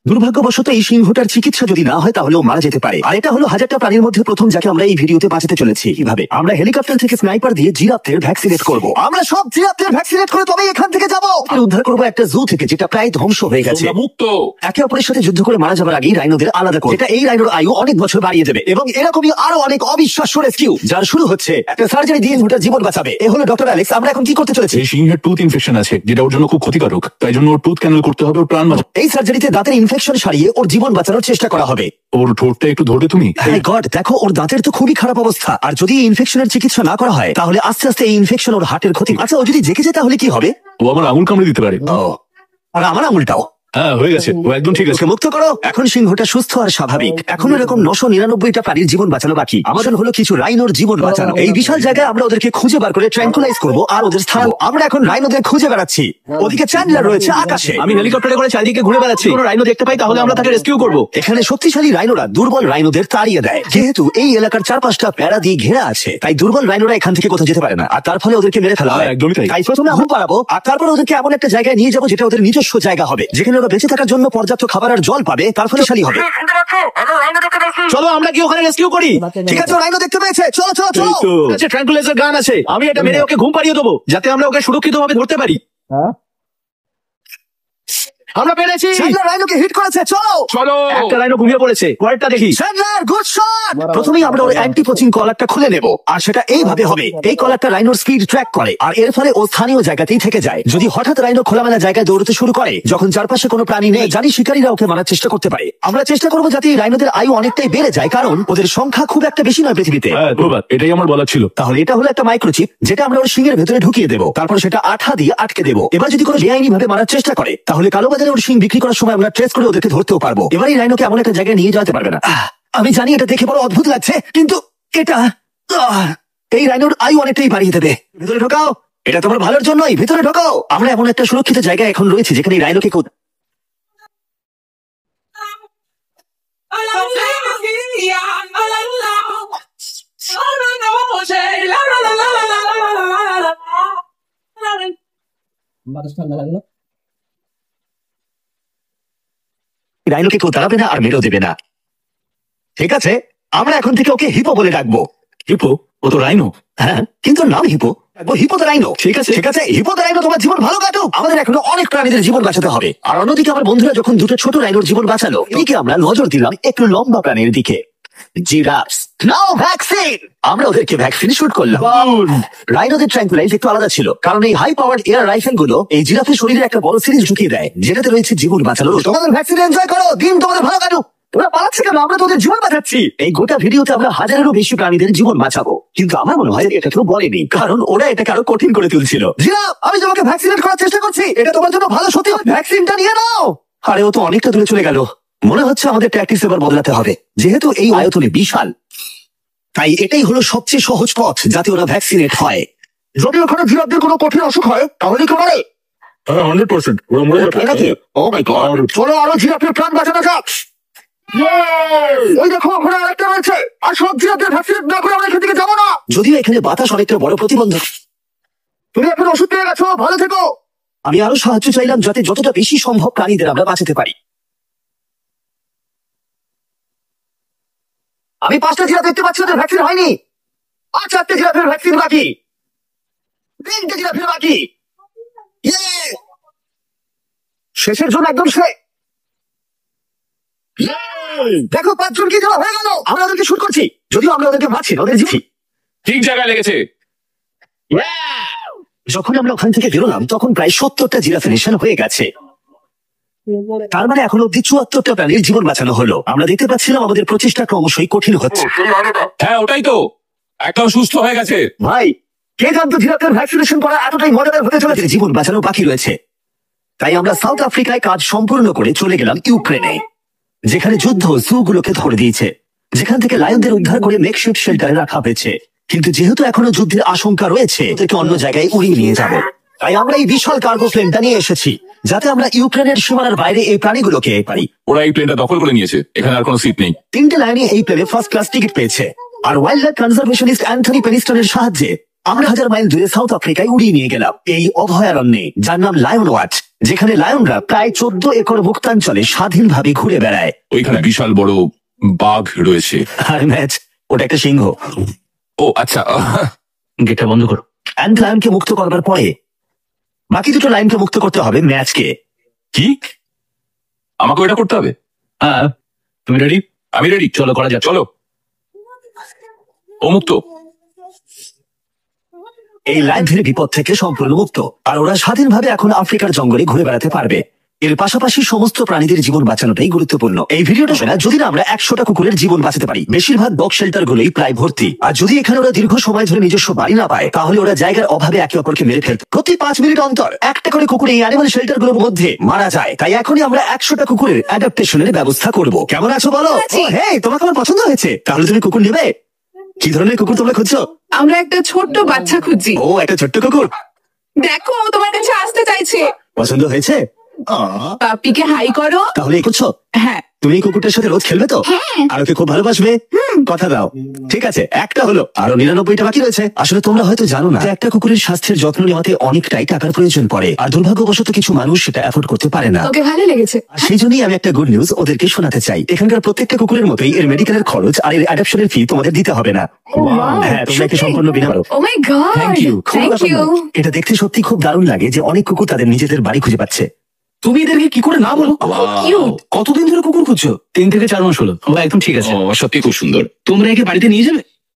দুর্ভাগ্যবশত এই সিংহটার চিকিৎসা যদি না হয় তাহলে ও মারা যেতে পারে। আর এটা হলো হাজারটা প্রাণীর মধ্যে প্রথম যাকে আমরা এই ভিডিওতে বাঁচাতে চলেছি। কিভাবে আমরা হেলিকপ্টার থেকে স্নাইপার দিয়ে জিরাফদের ভ্যাকসিনেট করব। আমরা সব জিরাফদের ভ্যাকসিনেট করে তবেই এখান থেকে যাবো। উদ্ধার করবো একটা জু থেকে যেটা প্রায় ধ্বংস হয়ে গেছে। একে অপরের সাথে যুদ্ধ করে মারা যাবার আগেই রাইনোদের আলাদা করে, এটা এই রাইনোর আয়ু অনেক বছর বাড়িয়ে দেবে। এবং এরকমই আরো অনেক অবিশ্বাস্য রেস্কিউ যার শুরু হচ্ছে একটা সার্জারি দিয়ে ওটার জীবন বাঁচাবে। এ হলো ডক্টর অ্যালেক্স। আমরা এখন কি করতে চলেছি? এই সিংহের টুথ ইনফেকশন আছে যেটা ওর জন্য খুব ক্ষতিকারক, তাই জন্য ওর টুথ ক্যানেল করতে হবে, ওর প্রাণ বাঁচাতে। এই সার্জারিতে দাঁতের ইনফেকশন সারিয়ে ওর জীবন বাঁচানোর চেষ্টা করা হবে। ওর ঠোঁটটা একটু ধরবে তুমি? হ্যাঁ গড, দেখো ওর দাঁতের তো খুবই খারাপ অবস্থা। আর যদি এই ইনফেকশনের চিকিৎসা না করা হয় তাহলে আস্তে আস্তে এই ইনফেকশন ওর হার্টের ক্ষতি। আচ্ছা, ও যদি জেগে যায় তাহলে কি হবে? ও আমার আঙুল কামড়ে দিতে পারে। আর আমার আঙুলটাও। হ্যাঁ হয়ে গেছে, ও একদম ঠিক আছে। মুক্ত করো। এখন সিংহটা সুস্থ আর স্বাভাবিক। এখন এরকম 999টা প্রাণীর জীবন বাঁচানো বাকি। আমাদের হলো কিছু রাইনোর জীবন বাঁচানো। এই বিশাল জায়গায় আমরা ওদেরকে খুঁজে বার করে ট্র্যাঙ্কুলাইজ করবো আর ওদের স্থান। আমরা এখন রাইনোদের খুঁজে বেড়াচ্ছি। ওদিকে চ্যান্ডলার রয়েছে আকাশে। আমি হেলিকপ্টারে করে চারিদিকে ঘুরে বেড়াচ্ছি। কোনো রাইনো দেখতে পাই তাহলে আমরা তাকে রেস্কিউ করবো। এখানে শক্তিশালী রাইনোরা দুর্বল রাইনোদের তাড়িয়ে দেয়। যেহেতু এই এলাকার চারপাশটা বেড়া দিয়ে ঘেরা আছে, তাই দুর্বল রাইনোরা এখান থেকে কোথাও যেতে পারে না। আর তার ফলে ওদেরকে মেরে ফেলা হয়। একদমই তাই। তাই প্রথমে আগুন পাড়াবো আর তারপর ওদেরকে এমন একটা জায়গায় নিয়ে যাবো যেটা ওদের নিজস্ব জায়গা হবে, যেখানে ওরা বেঁচে থাকার জন্য পর্যাপ্ত খাবার আর জল পাবে। তার ফলে শালী হবে। চলো আমরা কি ওখানে রেস্কিউ করি? ঠিক আছে, রাইনো দেখতে পেয়েছে। চলো চলো চলো। আচ্ছা, ট্র্যাঙ্কুলাইজার গান আছে, আমি এটা মেরে ওকে ঘুম পাড়িয়ে দেবো যাতে আমরা ওকে সুরক্ষিতভাবে ধরতে পারি। আমরা পেরেছি। চ্যান্ডলার রাইনোকে হিট করেছে। চলো চলো। একটা রাইনো ঘুমিয়ে পড়েছে, পরেরটা দেখি। Chandler good shot. প্রথমেই আমরা ওর অ্যান্টি পোচিং কলারটা খুলে নেব। আর সেটা এইভাবে হবে। এই কলারটা রাইনোর স্পিড ট্র্যাক করে আর এর ফলে ও স্থানীয় জায়গাতেই থেকে যায়। যদি হঠাৎ রাইনো খোলামেলা জায়গায় দৌড়তে শুরু করে যখন চারপাশে কোনো প্রাণী নেই, জানি শিকারীরা ওকে মারার চেষ্টা করতে পারে। আমরা চেষ্টা করবো যাতে এই রাইনোদের আয়ু অনেকটাই বেড়ে যায়, কারণ ওদের সংখ্যা খুব একটা বেশি নয় পৃথিবীতে। হ্যাঁ ধন্যবাদ, এটাই আমার বলার ছিল। তাহলে এটা হলো একটা মাইক্রোচিপ যেটা আমরা ওর শিংয়ের ভেতরে ঢুকিয়ে দেবো। তারপর সেটা আঠা দিয়ে আটকে দেবো। এবার যদি কোনো বেআইনি ভাবে মারার চেষ্টা করে তাহলে কালোবাজারে ওর শিং বিক্রি করার সময় আমরা ট্রেস করে ওদেরকে ধরতেও পারবো। এবার এই রাইনোকে এমন একটা জায়গায় নিয়ে যেতে পারবে না। আমি জানি এটা দেখে বড় অদ্ভুত লাগছে, কিন্তু এটা এই রাইনোর আয়ু অনেকটাই বাড়িয়ে দেবে। ভেতরে ঢোকাও, এটা তোমার ভালোর জন্যই। ভেতরে ঢোকাও। আমরা এমন একটা সুরক্ষিত জায়গায় এখন রয়েছে যেখানে এই রাইনোকে রাইনোকে কেউ তাড়াবে না আর মেরেও দেবে না। ঠিক আছে, আমরা এখন থেকে ওকে হিপো বলে ডাকবো। হিপো? ও তো রাইনো। হ্যাঁ, কিন্তু নাম হিপো। হিপো তো রাইনো। ঠিক আছে ঠিক আছে, হিপো তো রাইনো। তোমার জীবন ভালো কাটুক। আমাদের এখনো অনেক প্রাণীদের জীবন বাঁচাতে হবে। আর অন্যদিকে আমার বন্ধুরা যখন দুটো ছোট রাইনোর জীবন বাঁচালো, এদিকে আমরা নজর দিলাম একটু লম্বা প্রাণীর দিকে। জিরাফ। নাও ভ্যাকসিন। আমরা ওদেরকে ভ্যাকসিন শুট করলাম। রাইনোদের ট্র্যাঙ্কুলাইজ একটু আলাদা ছিল, কারণ এই হাই পাওয়ার্ড এয়ার রাইফেল গুলো এই জিরাফের শরীরে একটা বড় সিরিজ ঢুকিয়ে দেয় যেটাতে রয়েছে জীবন বাঁচানো। তোমাদের ভ্যাকসিন এনজয় করো, দিন তোমাদের ভালো কাটুক। তোমরা পালাচ্ছে কেন? আমরা তোদের জীবন বাঁচাচ্ছি। এই গোটা ভিডিওতে আমরা হাজারেরও বেশি প্রাণীদের জীবন বাঁচাবো, কিন্তু আমার মনে হয় এটা কেউ বলেনি, কারণ ওরা এটাকে আরো কঠিন করে তুলছিল। জিরাফ, আমি তোমাকে ভ্যাকসিনেট করার চেষ্টা করছি। এটা তোমার জন্য ভালো। সত্যি ভ্যাকসিনটা নিয়ে নাও। আরে ও তো অনেকটা দূরে চলে গেল। মনে হচ্ছে আমাদের ট্যাকটিক্স এবার বদলাতে হবে। যেহেতু এই আয়তনে বিশাল, তাই এটাই হলো সবচেয়ে সহজ পথ যাতে ওরা ভ্যাকসিনেট হয়। যদি ওখানে জিরাফদের কোনো কঠিন অসুখ হয় তাহলে কি করে? 100% ওরা মরে যাবে। ও মাই গড, চলো আরো জিরাফের প্রাণ বাঁচানো যাক। ওই দেখো, ওখানে আরেকটা রয়েছে। আর সব জিরাফদের ভ্যাকসিনেট না করে আমরা এখান থেকে যাবো না। যদিও এখানে বাতাস অনেকটা বড় প্রতিবন্ধক। তুমি এখন ওষুধ পেয়ে গেছো, ভালো থেকো। আমি আরো সাহায্য চাইলাম যাতে যতটা বেশি সম্ভব প্রাণীদের আমরা বাঁচাতে পারি। আমি 5টা জিরাফ দেখতে পাচ্ছি, ওদের ভ্যাকসিন হয়নি। আর 4টে জিরাফের ভ্যাকসিন বাকি। 3টে জিরাফের বাকি। শেষের জন্য একদম শেষ। দেখো 5 জন কি হয়ে গেল। আমরা ওদেরকে শুট করছি, যদিও আমরা ওদেরকে মারছি না, ওদের জিতছি। ঠিক জায়গায় লেগেছে। যখন আমরা ওখান থেকে বেরোলাম তখন প্রায় 70টা জিরাফের নিশান হয়ে গেছে। তার মানে এখন অব্দি 74টা প্রাণীর জীবন বাঁচানো হলো। আমরা দেখতে পাচ্ছিলাম আমাদের প্রচেষ্টা ক্রমশই কঠিন হচ্ছে। হ্যাঁ ওটাই তো, একদম সুস্থ হয়ে গেছে। ভাই, কে জানতো জিরাফের ভ্যাকসিনেশন করা এতটাই মজাদার হতে চলেছে। জীবন বাঁচানো বাকি রয়েছে। তাই আমরা সাউথ আফ্রিকায় কাজ সম্পূর্ণ করে চলে গেলাম ইউক্রেনে, যেখানে যুদ্ধ জু গুলোকে ধরে দিয়েছে, যেখান থেকে লায়নদের উদ্ধার করে মেকশিফট শেল্টারে রাখা হয়েছে। কিন্তু যেহেতু এখনো যুদ্ধের আশঙ্কা রয়েছে, ওদেরকে অন্য জায়গায় উড়িয়ে নিয়ে যাব। তাই আমরা এই বিশাল কার্গো প্লেনটা নিয়ে এসেছি যাতে আমরা ইউক্রেনের সীমানার বাইরে এই প্রাণীগুলোকে পারি। ওরা এই প্লেনটা দখল করে নিয়েছে, এখানে আর কোনো সিট নেই। 3টে লাইনে এই প্লেনে ফার্স্ট ক্লাস টিকিট পেয়েছে। আর ওয়াইল্ড লাইফ কনজারভেশনিস্ট অ্যান্থনি পেনিস্টনের সাহায্যে আমরা 1000 মাইল দূরে সাউথ আফ্রিকায় উড়িয়ে নিয়ে গেলাম এই অভয়ারণ্যে, যার নাম লায়ন ওয়াচ। যেখানে লায়নরা প্রায় 14 একর মুক্তাঞ্চলে স্বাধীনভাবে ঘুরে বেড়ায়। ওইখানে বিশাল বড় বাঘ রয়েছে। আর ম্যাচ, ওটা একটা সিংহ। ও আচ্ছা, গেটটা বন্ধ করো। অ্যান্ড লায়নকে মুক্ত করবার পরে বাকি দুটো লাইনকে মুক্ত করতে হবে ম্যাচকে। কি আমাকে এটা করতে হবে? হ্যাঁ, তুমি রেডি? আমি রেডি, চলো করা যাক। চলো। ও মুক্ত। এই লাইন ধরে বিপদ থেকে সম্পূর্ণ মুক্ত, আর ওরা স্বাধীনভাবে এখন আফ্রিকার জঙ্গলে ঘুরে বেড়াতে পারবে। এর পাশাপাশি সমস্ত প্রাণীদের জীবন বাঁচানোটাই গুরুত্বপূর্ণ। এই ভিডিওটা শোনা যদি না আমরা 100টা কুকুরের জীবন বাঁচাতে পারি। বেশিরভাগ ডগ শেল্টার গুলোই প্রায় ভর্তি, আর যদি এখানে ওরা দীর্ঘ সময় ধরে নিজস্ব বাড়ি না পায় তাহলে ওরা জায়গার অভাবে একে অপরকে মেরে ফেলত। প্রতি 5 মিনিট অন্তর একটা করে কুকুর এই অ্যানিমাল শেল্টার গুলোর মধ্যে মারা যায়। তাই এখনই আমরা 100টা কুকুরের অ্যাডাপ্টেশনের ব্যবস্থা করব। কেমন আছো বলো? হ্যাঁ, তোমাকে আমার পছন্দ হয়েছে। তাহলে তুমি কুকুর নেবে? কি ধরনের কুকুর তোমরা খুঁজছো? আমরা একটা ছোট্ট বাচ্চা খুঁজছি। ও, একটা ছোট্ট কুকুর। দেখো, ও তোমার কাছে আসতে চাইছে। পছন্দ হয়েছে? পাপ্পিকে হাই করো। তাহলে এই করছো? হ্যাঁ। তুমি এই কুকুরটার সাথে রোজ খেলবে তো? আর ওকে খুব ভালোবাসবে? কথা দাও। ঠিক আছে, একটা হলো, আরো 99টা বাকি রয়েছে। আসলে তোমরা হয়তো জানো না যে একটা কুকুরের স্বাস্থ্যের যত্ন নেওয়াতে অনেকটাই টাকার প্রয়োজন পড়ে, আর দুর্ভাগ্যবশত কিছু মানুষ সেটা অ্যাফোর্ড করতে পারে না। ওকে ভালো লেগেছে। আর সেই জন্যই আমি একটা গুড নিউজ ওদেরকে শোনাতে চাই। এখানকার প্রত্যেকটা কুকুরের মতোই এর মেডিকেলের খরচ আর এর অ্যাডাপশনের ফি তোমাদের দিতে হবে না। হ্যাঁ, তোমরা একে সম্পূর্ণ বিনামূল্যে। Oh my God, thank you. Thank you. এটা দেখতে সত্যি খুব দারুণ লাগে যে অনেক কুকুর তাদের নিজেদের বাড়ি খুঁজে পাচ্ছে। তুমি এদেরকে কি করে না বলো? কিউট। কতদিন ধরে কুকুর খুঁজছো? 3 থেকে 4 মাস হলো। ও একদম ঠিক আছে। ও সত্যি খুব সুন্দর। তোমরা একে বাড়িতে নিয়ে যাবে?